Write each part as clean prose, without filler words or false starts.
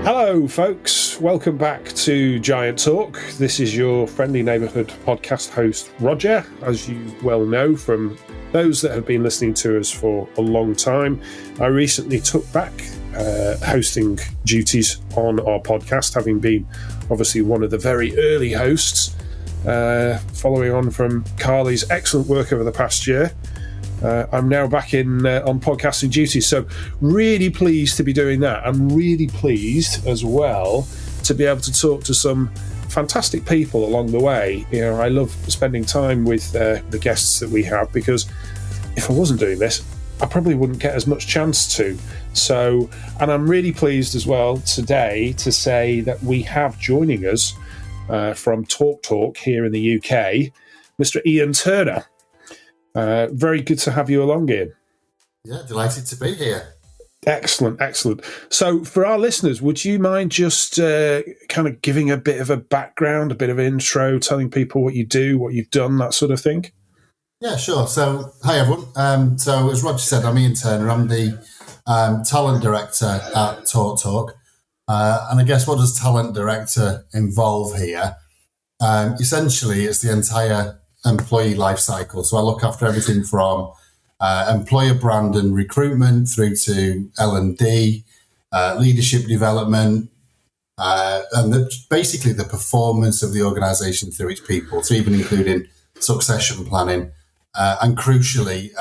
Hello, folks. Welcome back to Giant Talk. This is your friendly neighbourhood podcast host, Roger. As you well know from those that have been listening to us for a long time, I recently took back hosting duties on our podcast, having been obviously one of the very early hosts, following on from Carly's excellent work over the past year. I'm now back in on podcasting duties, so really pleased to be doing that. I'm really pleased as well to be able to talk to some fantastic people along the way. You know, I love spending time with the guests that we have, because if I wasn't doing this, I probably wouldn't get as much chance to. So, and I'm really pleased as well today to say that we have joining us from Talk Talk here in the UK, Mr. Ian Turner. Very good to have you along, Ian. Yeah, delighted to be here. Excellent, excellent. So for our listeners, would you mind just kind of giving a bit of a background, a bit of an intro, telling people what you do, what you've done, that sort of thing? Yeah, sure. So, hi, everyone. So as Roger said, I'm Ian Turner. I'm the talent director at Talk Talk. And I guess what does talent director involve here? Essentially, it's the entire employee life cycle. So I look after everything from employer brand and recruitment through to L&D, leadership development, and basically the performance of the organisation through its people, so even including succession planning and crucially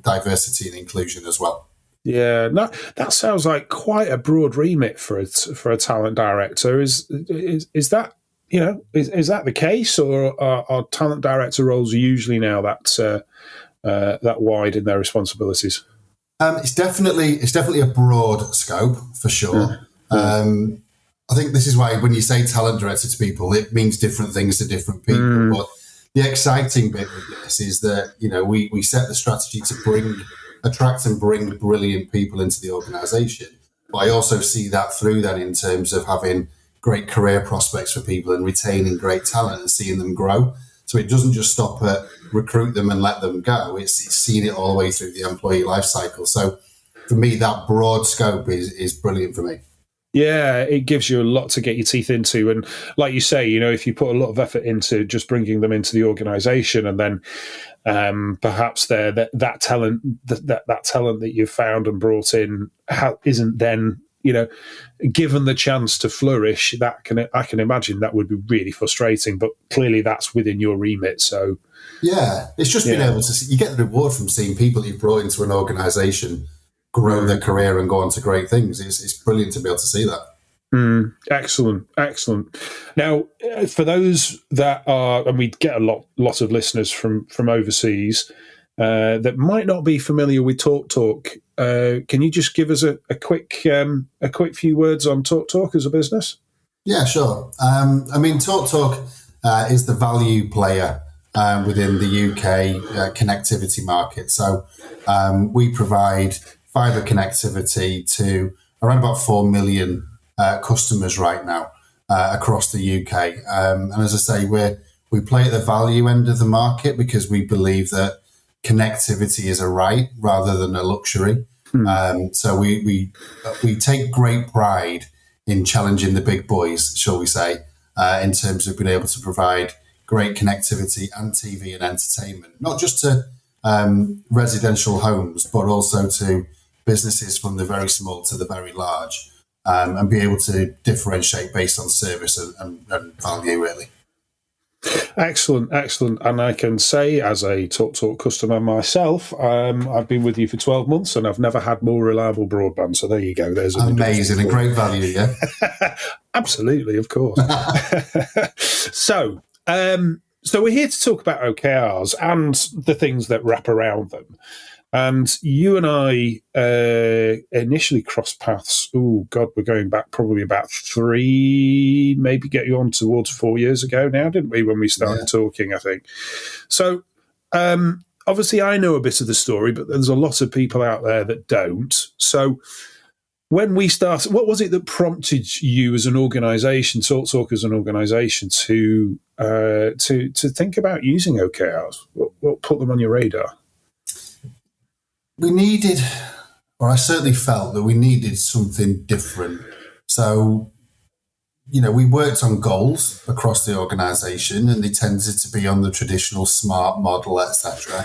diversity and inclusion as well. Yeah, that sounds like quite a broad remit for a talent director. Is that? You know, is that the case, or are talent director roles usually now that wide in their responsibilities? It's definitely a broad scope for sure. I think this is why when you say talent director to people, it means different things to different people. But the exciting bit with this is that, you know, we set the strategy to attract and bring brilliant people into the organisation. But I also see that through then in terms of having great career prospects for people and retaining great talent and seeing them grow. So it doesn't just stop at recruit them and let them go. It's seeing it all the way through the employee life cycle. So for me, that broad scope is brilliant for me. Yeah, it gives you a lot to get your teeth into. And like you say, you know, if you put a lot of effort into just bringing them into the organisation, and then perhaps that talent that you've found and brought in isn't then, you know, given the chance to flourish, I can imagine that would be really frustrating. But clearly, that's within your remit. So, yeah, it's just being able to you get the reward from seeing people you've brought into an organisation grow their career and go on to great things. It's brilliant to be able to see that. Excellent. Now, for those that are, and we get a lot of listeners from overseas that might not be familiar with Talk Talk. Can you just give us a quick few words on Talk Talk as a business? Yeah, sure. I mean, Talk Talk is the value player within the UK connectivity market. So we provide fibre connectivity to around about 4 million customers right now across the UK. And as I say, we play at the value end of the market because we believe that connectivity is a right rather than a luxury. So we take great pride in challenging the big boys, shall we say, in terms of being able to provide great connectivity and TV and entertainment, not just to residential homes, but also to businesses from the very small to the very large, and be able to differentiate based on service and value, really. Excellent. And I can say, as a Talk Talk customer myself, I've been with you for 12 months and I've never had more reliable broadband. So there you go. There's amazing and great value, yeah? Absolutely, of course. So we're here to talk about OKRs and the things that wrap around them. And you and I initially crossed paths. Oh, God, we're going back probably about 3, maybe getting on towards 4 years ago now, didn't we, when we started talking, I think. So obviously I know a bit of the story, but there's a lot of people out there that don't. So when we started, what was it that prompted you as an organisation, Talk Talk as an organisation, to think about using OKRs? What put them on your radar? We needed, or I certainly felt that we needed something different So, we worked on goals across the organisation, and they tended to be on the traditional SMART model, etc.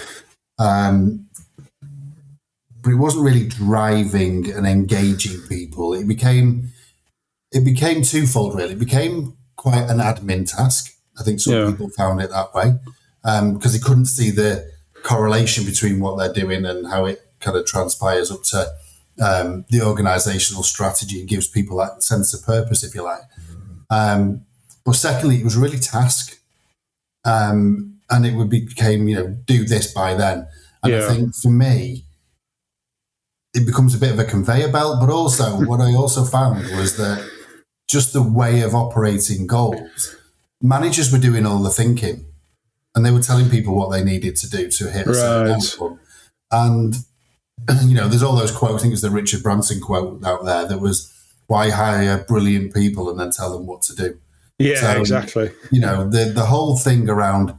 But it wasn't really driving and engaging people. It became twofold, really. It became quite an admin task. I think some people found it that way because they couldn't see the correlation between what they're doing and how it kind of transpires up to the organisational strategy and gives people that sense of purpose, if you like. But secondly, it was really task, and it became do this by then. And I think for me, it becomes a bit of a conveyor belt. But also, what I also found was that just the way of operating goals, managers were doing all the thinking, and they were telling people what they needed to do to hit a certain outcome. And there's all those quotes. I think it's the Richard Branson quote out there that was, "Why hire brilliant people and then tell them what to do?" Yeah, so, exactly. The whole thing around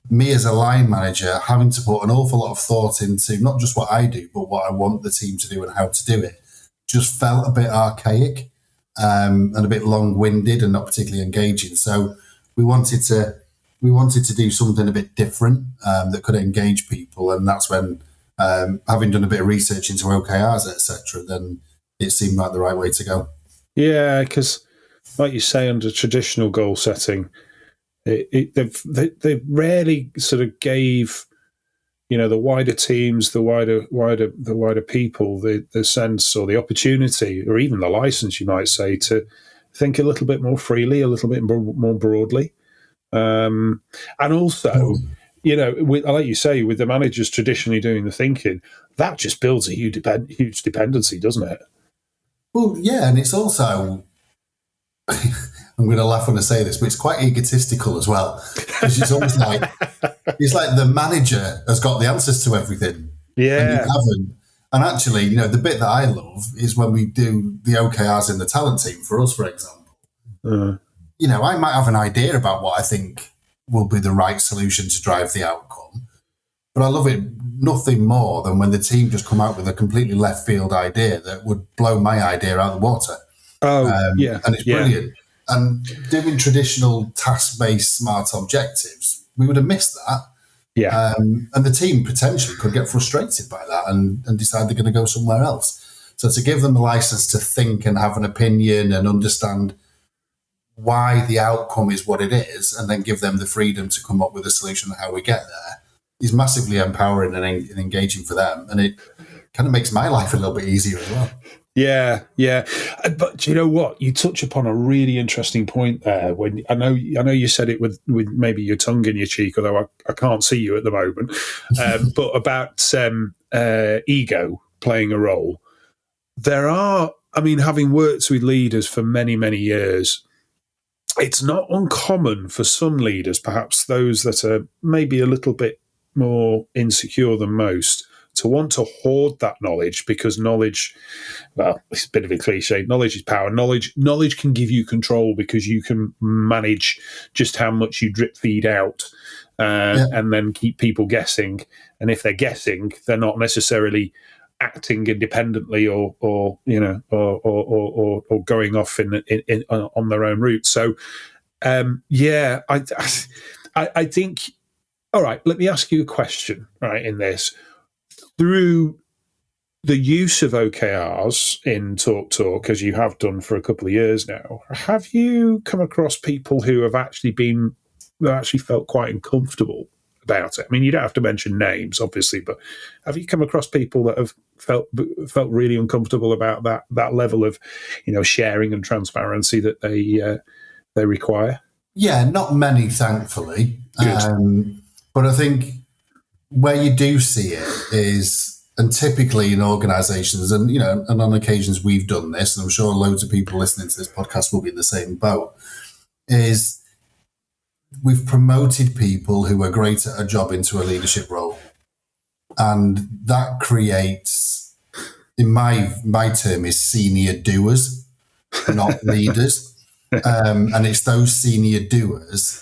me as a line manager having to put an awful lot of thought into not just what I do, but what I want the team to do and how to do it, just felt a bit archaic and a bit long-winded and not particularly engaging. So we wanted to do something a bit different that could engage people, and that's when, having done a bit of research into OKRs, etc., then it seemed like the right way to go. Yeah, because like you say, under traditional goal setting, they rarely sort of gave the wider teams, the wider people the sense or the opportunity or even the license, you might say, to think a little bit more freely, a little bit more broadly, and also. Like you say, with the managers traditionally doing the thinking, that just builds a huge dependency, doesn't it? Well, yeah, and it's also, I'm going to laugh when I say this, but it's quite egotistical as well. Because it's almost like, the manager has got the answers to everything. Yeah. And you haven't. And actually, the bit that I love is when we do the OKRs in the talent team, for us, for example. I might have an idea about what I think will be the right solution to drive the outcome. But I love it nothing more than when the team just come out with a completely left field idea that would blow my idea out of the water. And it's brilliant. And doing traditional task-based smart objectives, we would have missed that. Yeah. And the team potentially could get frustrated by that and decide they're going to go somewhere else. So to give them the license to think and have an opinion and understand why the outcome is what it is, and then give them the freedom to come up with a solution of how we get there, is massively empowering and engaging for them. And it kind of makes my life a little bit easier as well. Yeah. But do you know what? You touch upon a really interesting point there. When I know you said it with maybe your tongue in your cheek, although I can't see you at the moment. But about ego playing a role. There are, having worked with leaders for many, many years, it's not uncommon for some leaders, perhaps those that are maybe a little bit more insecure than most, to want to hoard that knowledge, because knowledge, well, it's a bit of a cliche, knowledge is power. Knowledge can give you control because you can manage just how much you drip feed out and then keep people guessing. And if they're guessing, they're not necessarily acting independently or going off in on their own route. So, I think. All right, let me ask you a question. Right, in this, through the use of OKRs in Talk, as you have done for a couple of years now, have you come across people who have actually felt quite uncomfortable about it? You don't have to mention names, obviously, but have you come across people that have felt really uncomfortable about that level of, sharing and transparency that they require? Yeah, not many, thankfully. But I think where you do see it is, and typically in organisations, and and on occasions we've done this, and I'm sure loads of people listening to this podcast will be in the same boat, is we've promoted people who are great at a job into a leadership role. And that creates, in my term, is senior doers, not leaders. And it's those senior doers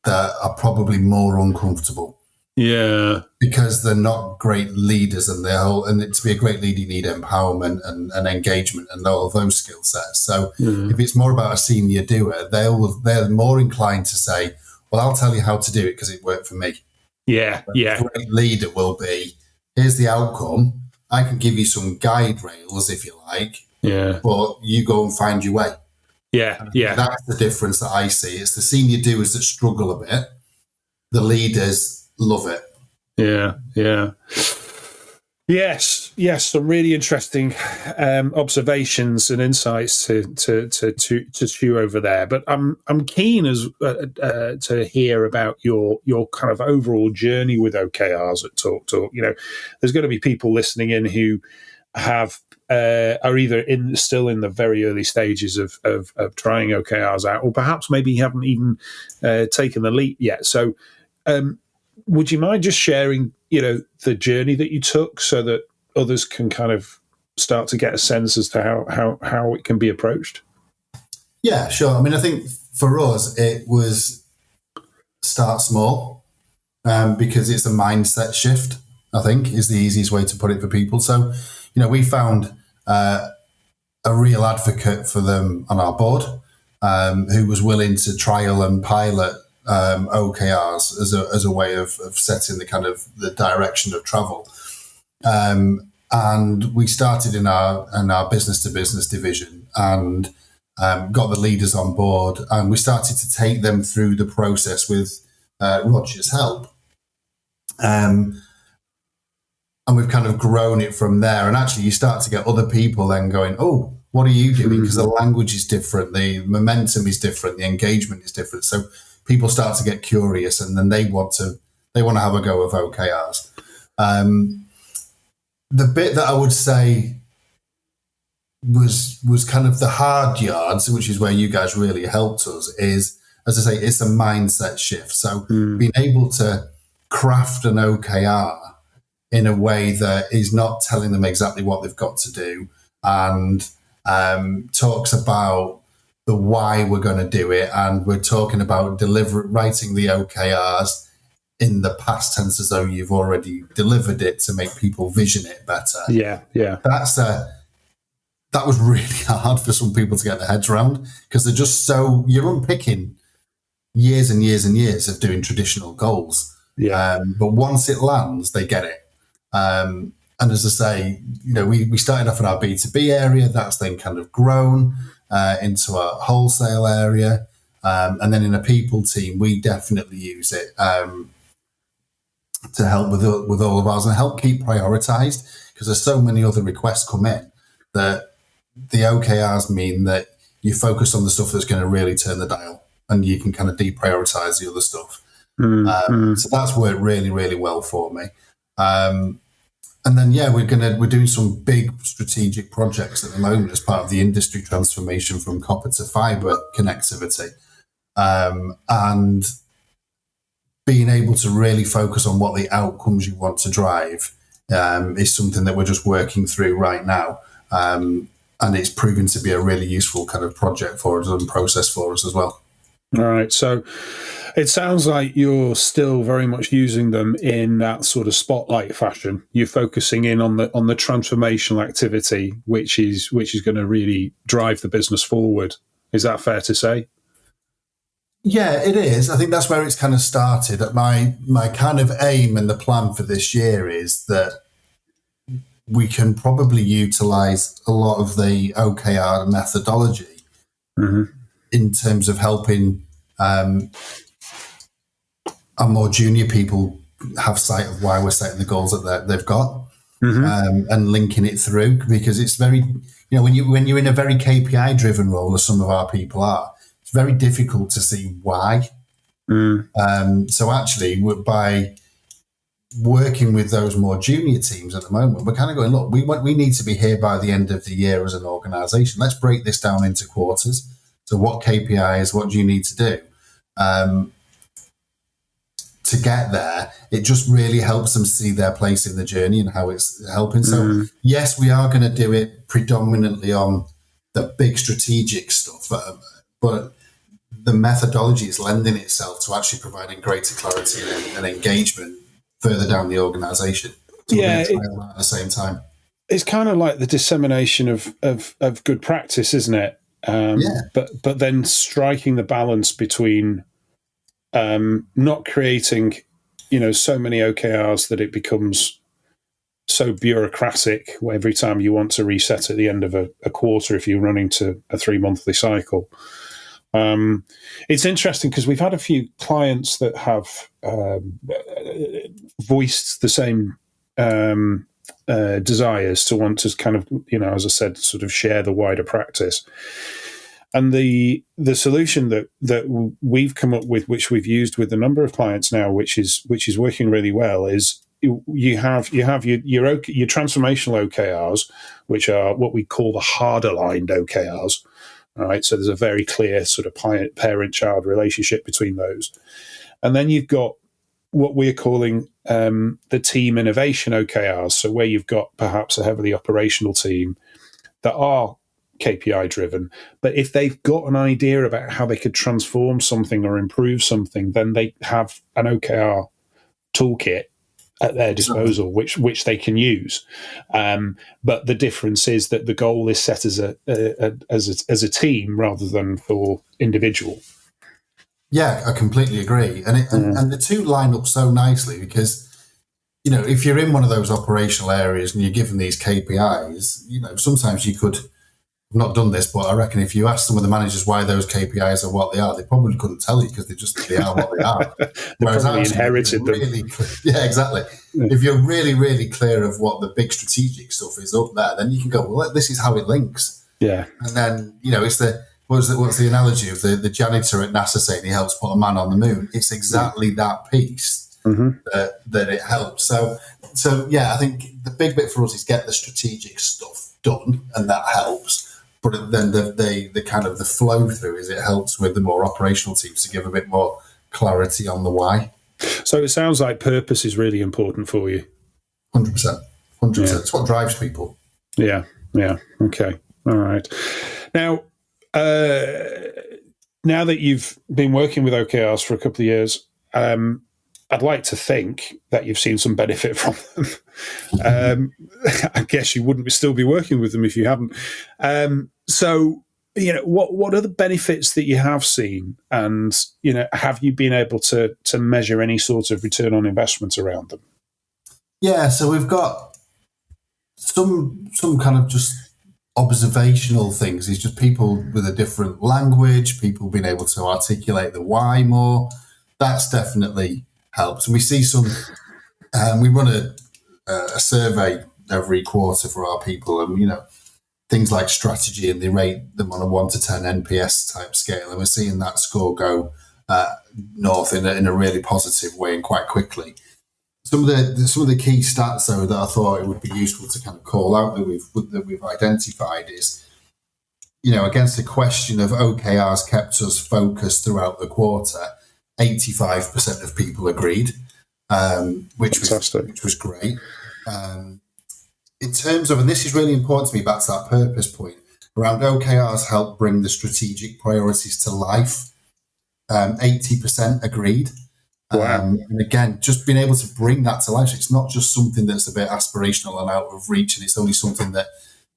that are probably more uncomfortable. Yeah. because they're not great leaders, and to be a great leader, you need empowerment and engagement and all of those skill sets. So if it's more about a senior doer, they're more inclined to say, well, I'll tell you how to do it because it worked for me. Yeah. Yeah. A great leader will be, here's the outcome. I can give you some guide rails if you like, but you go and find your way. Yeah. Yeah. That's the difference that I see. It's the senior doers that struggle a bit. The leaders love it. Yeah. Yeah. Yes, some really interesting observations and insights to chew over there. But I'm keen as to hear about your kind of overall journey with OKRs at Talk Talk. There's going to be people listening in who have are either still in the very early stages of trying OKRs out, or perhaps maybe haven't even taken the leap yet. So, would you mind just sharing, the journey that you took so that others can kind of start to get a sense as to how it can be approached? Yeah, sure. I mean, I think for us, it was start small because it's a mindset shift, I think, is the easiest way to put it for people. So, we found a real advocate for them on our board who was willing to trial and pilot OKRs as a way of setting the kind of the direction of travel. And we started in our business to business division and got the leaders on board, and we started to take them through the process with Roger's help. And we've kind of grown it from there. And actually, you start to get other people then going, oh, what are you doing? Because the language is different, the momentum is different, the engagement is different. So people start to get curious, and then they want to have a go of OKRs. The bit that I would say was kind of the hard yards, which is where you guys really helped us, is, as I say, it's a mindset shift. So being able to craft an OKR in a way that is not telling them exactly what they've got to do, and talks about the why we're going to do it, and we're talking about writing the OKRs in the past tense as though you've already delivered it to make people vision it better. Yeah. That was really hard for some people to get their heads around, because they're just you're unpicking years and years and years of doing traditional goals. Yeah. But once it lands, they get it. And as I say, we started off in our B2B area. That's then kind of grown into a wholesale area. And then in a people team, we definitely use it to help with all of ours and help keep prioritized, because there's so many other requests come in that the OKRs mean that you focus on the stuff that's going to really turn the dial, and you can kind of deprioritize the other stuff. So that's worked really, really well for me. And then, we're doing some big strategic projects at the moment as part of the industry transformation from copper to fiber connectivity. And being able to really focus on what the outcomes you want to drive is something that we're just working through right now. And it's proven to be a really useful kind of project for us and process for us as well. All right. So it sounds like you're still very much using them in that sort of spotlight fashion. You're focusing in on the transformational activity, which is going to really drive the business forward. Is that fair to say? Yeah, it is. I think that's where it's kind of started. My kind of aim and the plan for this year is that we can probably utilize a lot of the OKR methodology in terms of helping our more junior people have sight of why we're setting the goals that they've got, and linking it through, because it's very, when you're in a very KPI driven role, as some of our people are, it's very difficult to see why. So actually, by working with those more junior teams at the moment, we're kind of going, look, we need to be here by the end of the year as an organisation. Let's break this down into quarters. So what KPIs, what do you need to do? To get there, it just really helps them see their place in the journey and how it's helping. So yes, we are going to do it predominantly on the big strategic stuff, but the methodology is lending itself to actually providing greater clarity and engagement further down the organisation. So we're going to trial that at the same time. It's kind of like the dissemination of good practice, isn't it? But then striking the balance between not creating, so many OKRs that it becomes so bureaucratic every time you want to reset at the end of a quarter if you're running to a 3-monthly cycle. It's interesting because we've had a few clients that have voiced the same desires to want to kind of, as I said, sort of share the wider practice. And the solution that we've come up with, which we've used with a number of clients now, which is working really well, is you have your transformational OKRs, which are what we call the hard aligned OKRs. All right, so there's a very clear sort of parent-child relationship between those, and then you've got what we're calling the team innovation OKRs. So where you've got perhaps a heavily operational team that are KPI driven, but if they've got an idea about how they could transform something or improve something, then they have an OKR toolkit at their disposal, which they can use. But the difference is that the goal is set as a team rather than for individual. Yeah, I completely agree, and the two line up so nicely because if you're in one of those operational areas and you're given these KPIs, sometimes you could. I've not done this, but I reckon if you ask some of the managers why those KPIs are what they are, they probably couldn't tell you because they are what they are. Whereas probably inherited them. Yeah, exactly. Yeah. If you're really, really clear of what the big strategic stuff is up there, then you can go, well, this is how it links. Yeah. And then, it's what's the analogy of the janitor at NASA saying he helps put a man on the moon? It's exactly that piece that it helps. So yeah, I think the big bit for us is get the strategic stuff done, and that helps. But then the kind of the flow through is it helps with the more operational teams to give a bit more clarity on the why. So it sounds like purpose is really important for you. 100%. It's what drives people. Yeah. Okay. All right. Now that you've been working with OKRs for a couple of years, I'd like to think that you've seen some benefit from them. I guess you wouldn't still be working with them if you haven't. So, what are the benefits that you have seen, and have you been able to measure any sort of return on investment around them? Yeah, so we've got some kind of just observational things. It's just people with a different language, people being able to articulate the why more. That's definitely helps. And we see some, we run a survey every quarter for our people, and things like strategy, and they rate them on a 1 to 10 NPS type scale, and we're seeing that score go north in a really positive way and quite quickly. Some of the key stats though that I thought it would be useful to kind of call out that we've identified is, against the question of OKRs kept us focused throughout the quarter, 85% of people agreed, which was great. In terms of, and this is really important to me, back to that purpose point, around OKRs help bring the strategic priorities to life. 80% agreed. Wow. And again, just being able to bring that to life. So it's not just something that's a bit aspirational and out of reach, and it's only something that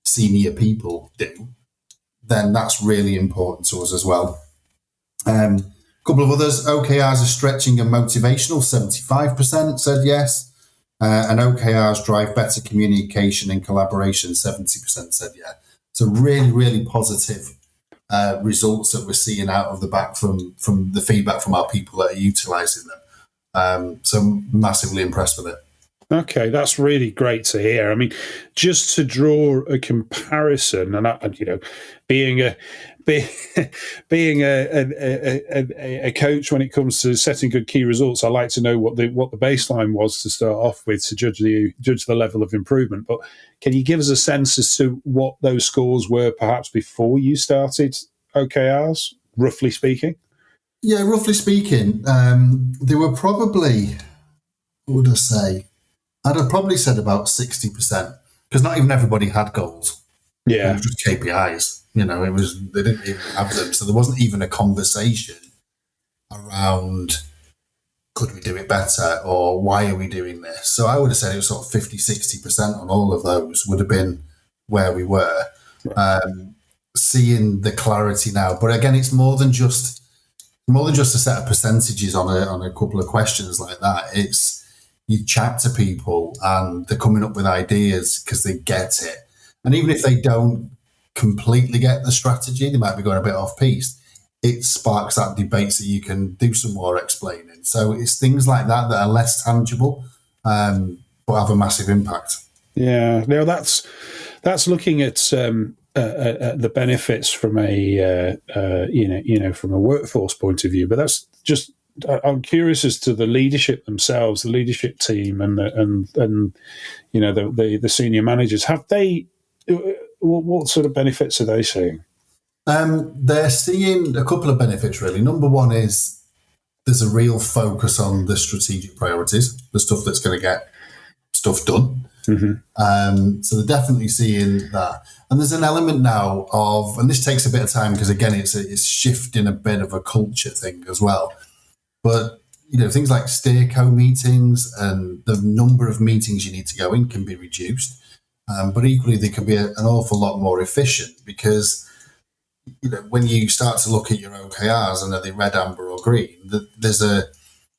senior people do. Then that's really important to us as well. Couple of others, OKRs are stretching and motivational, 75% said yes. And OKRs drive better communication and collaboration, 70% said yeah. So really, really positive results that we're seeing out of the back from the feedback from our people that are utilising them. So massively impressed with it. Okay, that's really great to hear. I mean, just to draw a comparison, and being a coach when it comes to setting good key results, I like to know what the baseline was to start off with to judge the level of improvement. But can you give us a sense as to what those scores were perhaps before you started OKRs, roughly speaking? Yeah, roughly speaking, they were probably, what would I say? I'd have probably said about 60%, because not even everybody had goals. Yeah, it was just KPIs. They didn't even have them, so there wasn't even a conversation around could we do it better, or why are we doing this? So I would have said it was sort of 50-60% on all of those would have been where we were. Right. Seeing the clarity now, but again, it's more than just a set of percentages on a couple of questions like that. It's you chat to people and they're coming up with ideas because they get it, and even if they don't completely get the strategy, they might be going a bit off piece. It sparks that debate so you can do some more explaining. So it's things like that are less tangible, but have a massive impact. Yeah. Now that's looking at the benefits from a from a workforce point of view. But that's just I'm curious as to the leadership themselves, the leadership team, and the senior managers. Have they? What sort of benefits are they seeing? They're seeing a couple of benefits, really. Number one is there's a real focus on the strategic priorities, the stuff that's going to get stuff done. Mm-hmm. So they're definitely seeing that. And there's an element now of, and this takes a bit of time because, again, it's shifting a bit of a culture thing as well. But, things like steerco meetings and the number of meetings you need to go in can be reduced. But equally, they can be an awful lot more efficient because when you start to look at your OKRs and are they red, amber, or green, there's an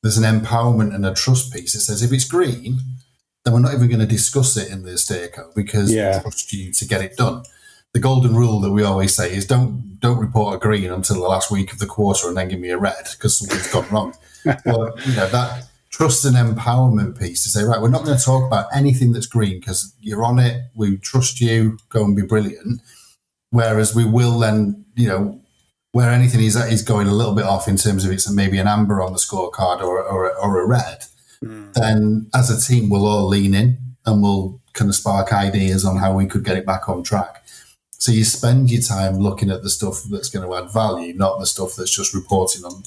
empowerment and a trust piece. It says if it's green, then we're not even going to discuss it in the steerco because we trust you to get it done. The golden rule that we always say is don't report a green until the last week of the quarter and then give me a red because something's gone wrong. But that trust and empowerment piece to say, right, we're not going to talk about anything that's green because you're on it. We trust you. Go and be brilliant. Whereas we will then, where anything is going a little bit off in terms of it's maybe an amber on the scorecard or a red, then as a team we'll all lean in and we'll kind of spark ideas on how we could get it back on track. So you spend your time looking at the stuff that's going to add value, not the stuff that's just reporting on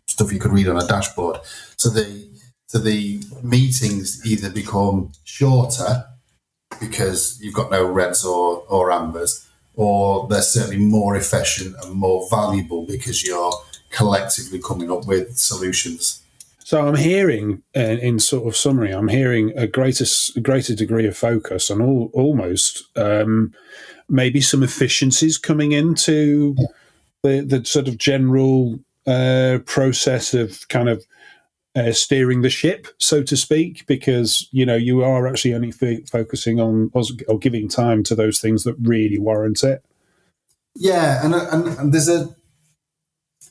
stuff you could read on a dashboard. So the meetings either become shorter because you've got no reds or ambers, or they're certainly more efficient and more valuable because you're collectively coming up with solutions. So I'm hearing, in sort of summary, I'm hearing a greater degree of focus and almost maybe some efficiencies coming into the sort of general process of kind of steering the ship, so to speak, because you are actually only focusing on or giving time to those things that really warrant it. Yeah, and there's I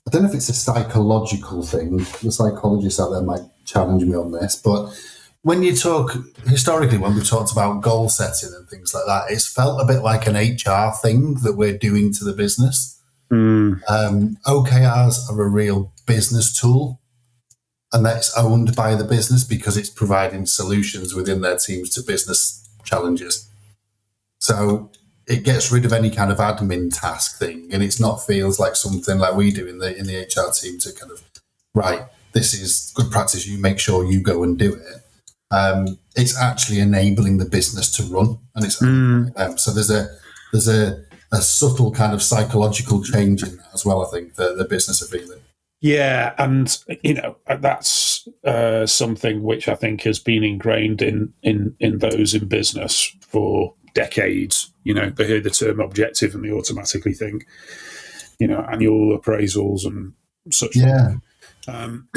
don't know if it's a psychological thing. The psychologists out there might challenge me on this, but when you talk historically, when we talked about goal setting and things like that, it's felt a bit like an HR thing that we're doing to the business. OKRs are a real business tool, and that's owned by the business because it's providing solutions within their teams to business challenges. So it gets rid of any kind of admin task thing, and it's not feels like something like we do in the HR team to kind of, right, this is good practice. You make sure you go and do it. It's actually enabling the business to run, and it's owned by them. So there's a subtle kind of psychological change in that as well. I think that the business are feeling. Yeah, and that's something which I think has been ingrained in those in business for decades. They hear the term objective and they automatically think, annual appraisals and such. Yeah, and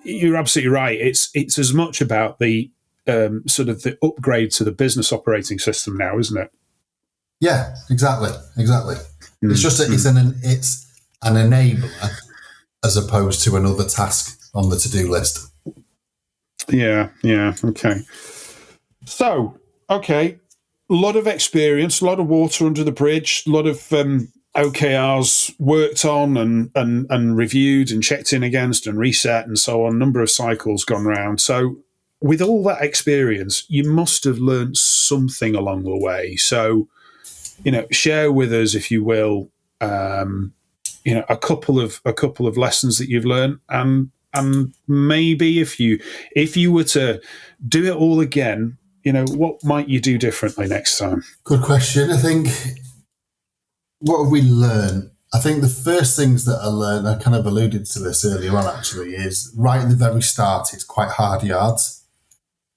you're absolutely right. It's as much about the sort of the upgrade to the business operating system now, isn't it? Yeah, exactly. It's just it's an enabler as opposed to another task on the to-do list. Yeah, okay. So, a lot of experience, a lot of water under the bridge, a lot of OKRs worked on and reviewed and checked in against and reset and so on, number of cycles gone round. So with all that experience, you must have learned something along the way. So, share with us, if you will, a couple of lessons that you've learned, and maybe if you were to do it all again, what might you do differently next time? Good question. I think what have we learned? I think the first things that I learned, I kind of alluded to this earlier on actually, is right at the very start, it's quite hard yards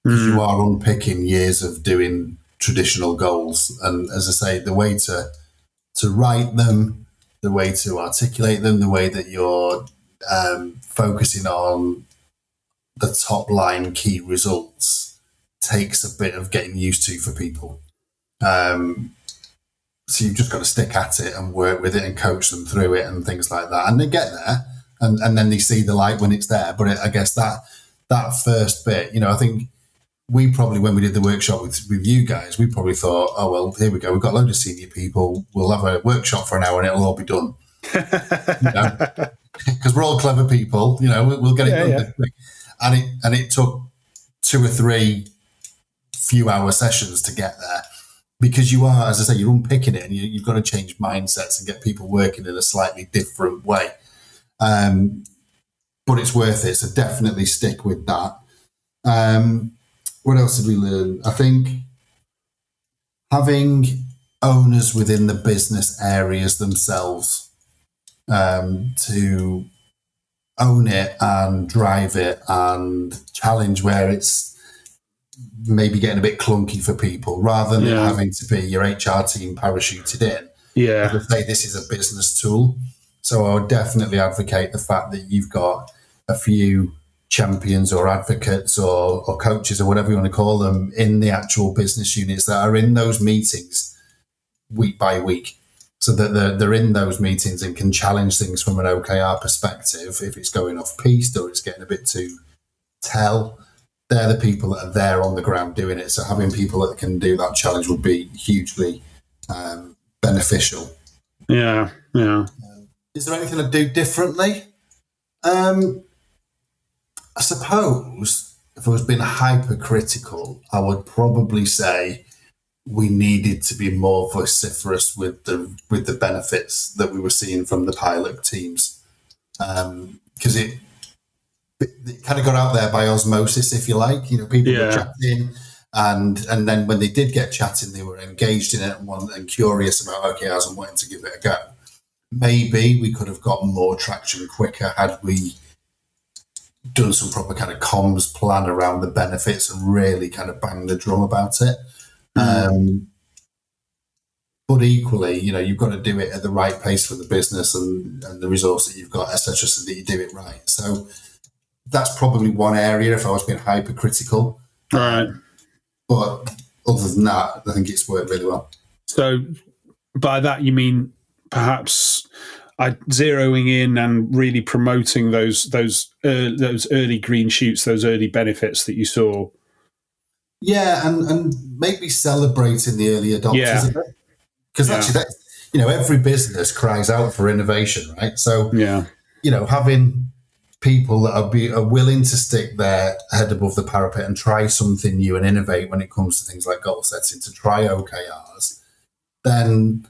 because you are unpicking years of doing traditional goals. And as I say, the way to write them, the way to articulate them, the way that you're focusing on the top line key results takes a bit of getting used to for people. So you've just got to stick at it and work with it and coach them through it and things like that. And they get there and then they see the light when it's there. But I guess that first bit, I think we probably, when we did the workshop with you guys, we probably thought, oh, well, here we go. We've got a load of senior people. We'll have a workshop for an hour and it'll all be done. Because we're all clever people, we'll get it done quick. And it took 2 or 3 few-hour sessions to get there. Because you are, as I say, you're unpicking it and you've got to change mindsets and get people working in a slightly different way. But it's worth it, so definitely stick with that. What else did we learn? I think having owners within the business areas themselves to own it and drive it and challenge where it's maybe getting a bit clunky for people, rather than having to be your HR team parachuted in. Yeah. As I say, this is a business tool. So I would definitely advocate the fact that you've got a few champions or advocates or coaches or whatever you want to call them in the actual business units that are in those meetings week by week. So that they're in those meetings and can challenge things from an OKR perspective. If it's going off piste or it's getting a bit too they're the people that are there on the ground doing it. So having people that can do that challenge would be hugely beneficial. Yeah. Is there anything I'd do differently? I suppose if I was being hypercritical, I would probably say we needed to be more vociferous with the benefits that we were seeing from the pilot teams, because it kind of got out there by osmosis, if you like. People were chatting, and then when they did get chatting, they were engaged in it and curious about OKRs and wanting to give it a go. Maybe we could have gotten more traction quicker had we done some proper kind of comms plan around the benefits and really kind of bang the drum about it. But equally, you've got to do it at the right pace for the business and the resource that you've got, etc., so that you do it right. So that's probably one area if I was being hypercritical. Right. But other than that, I think it's worked really well. So by that you mean perhaps zeroing in and really promoting those early green shoots, those early benefits that you saw. Yeah, and maybe celebrating the early adopters a bit. Because actually, every business cries out for innovation, right? So, having people that are willing to stick their head above the parapet and try something new and innovate when it comes to things like goal setting, to try OKRs, then,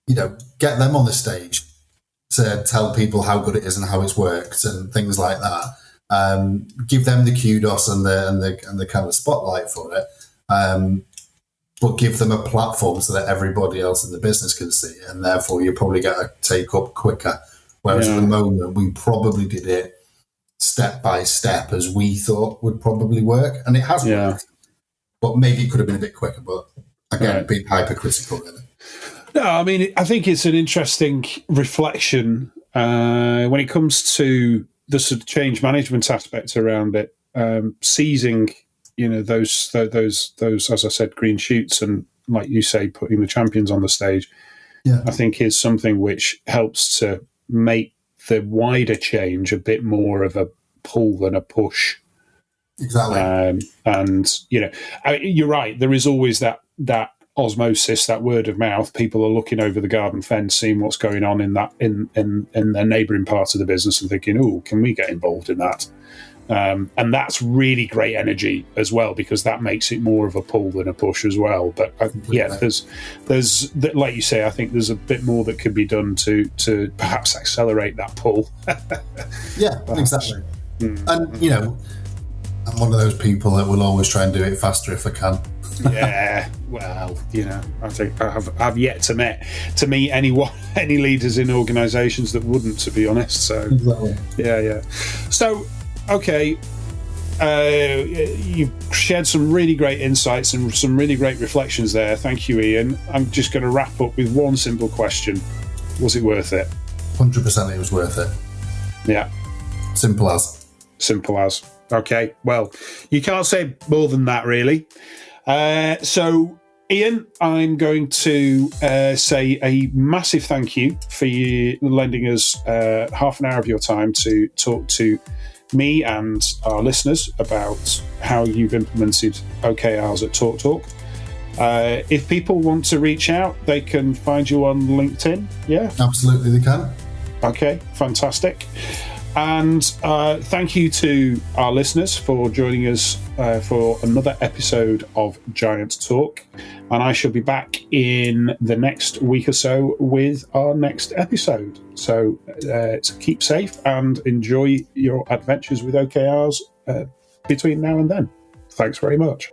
get them on the stage to tell people how good it is and how it's worked and things like that. Give them the kudos and the kind of spotlight for it. But give them a platform so that everybody else in the business can see it, and therefore you probably get a take up quicker. Whereas at the moment, we probably did it step by step as we thought would probably work, and it has worked. But maybe it could have been a bit quicker. But again, being hypercritical, really. No, I mean, I think it's an interesting reflection when it comes to the sort of change management aspect around it, seizing, those, as I said, green shoots, and like you say, putting the champions on the stage. Yeah. I think is something which helps to make the wider change a bit more of a pull than a push. Exactly. And you're right. There is always that osmosis, that word of mouth. People are looking over the garden fence, seeing what's going on in their neighbouring part of the business, and thinking, "Oh, can we get involved in that?" And that's really great energy as well, because that makes it more of a pull than a push as well. But there's like you say, I think there's a bit more that could be done to perhaps accelerate that pull. Yeah, exactly. And I'm one of those people that will always try and do it faster if I can. Yeah, well, I think I've yet to meet any leaders in organisations that wouldn't, to be honest. So Exactly. yeah. So, okay, you've shared some really great insights and some really great reflections there. Thank you, Ian. I'm just going to wrap up with one simple question: was it worth it? 100% it was worth it. Yeah. Simple as. Okay, well, you can't say more than that, really. So, Ian, I'm going to say a massive thank you for you lending us half an hour of your time to talk to me and our listeners about how you've implemented OKRs at Talk Talk. If people want to reach out, they can find you on LinkedIn. Yeah? Absolutely, they can. Okay, fantastic. And thank you to our listeners for joining us for another episode of Giant Talk. And I shall be back in the next week or so with our next episode. So keep safe and enjoy your adventures with OKRs between now and then. Thanks very much.